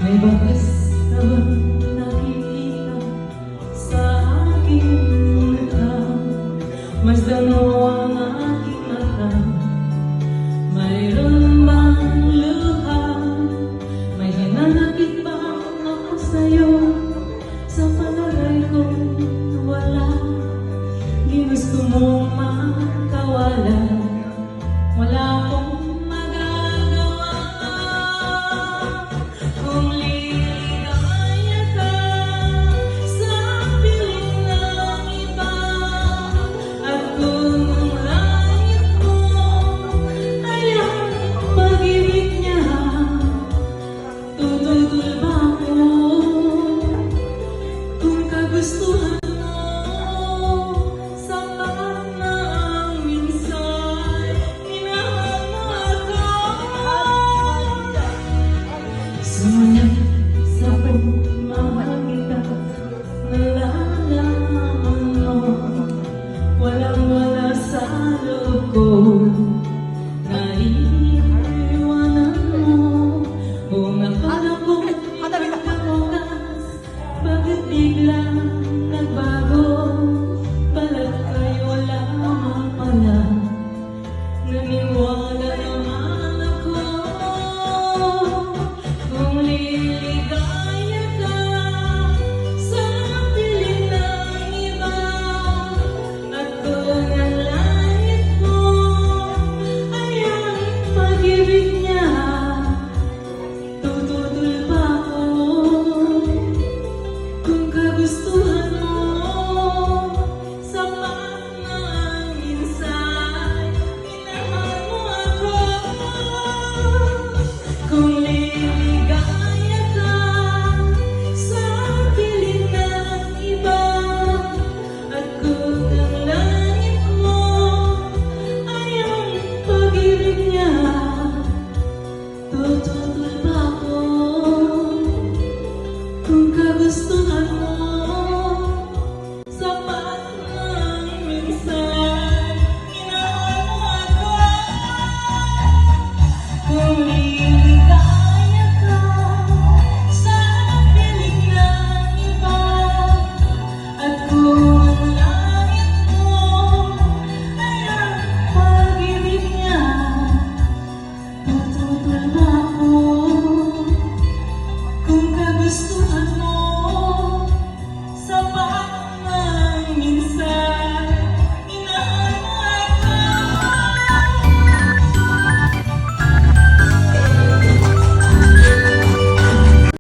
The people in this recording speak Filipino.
May bakas ka bang nakikita sa aking mukha? Masdan mo ang aking mata. Mayroon bang luha? May hinanakit ba ako sa'yo? Sa palagay ko wala. Di gusto mong makawala. Wala akong magagawa. Kung liligaya ka sa piling ng iba, at kung langit mo ay ang pag-ibig niya, tutultul ba ako? Kung kagustuhan sumunod sa pagmamahal kita, nalalaman mo, walang-wala sa loob ko, naiiwanan mo. Kung akala ko ikaw bukas, bakit bigla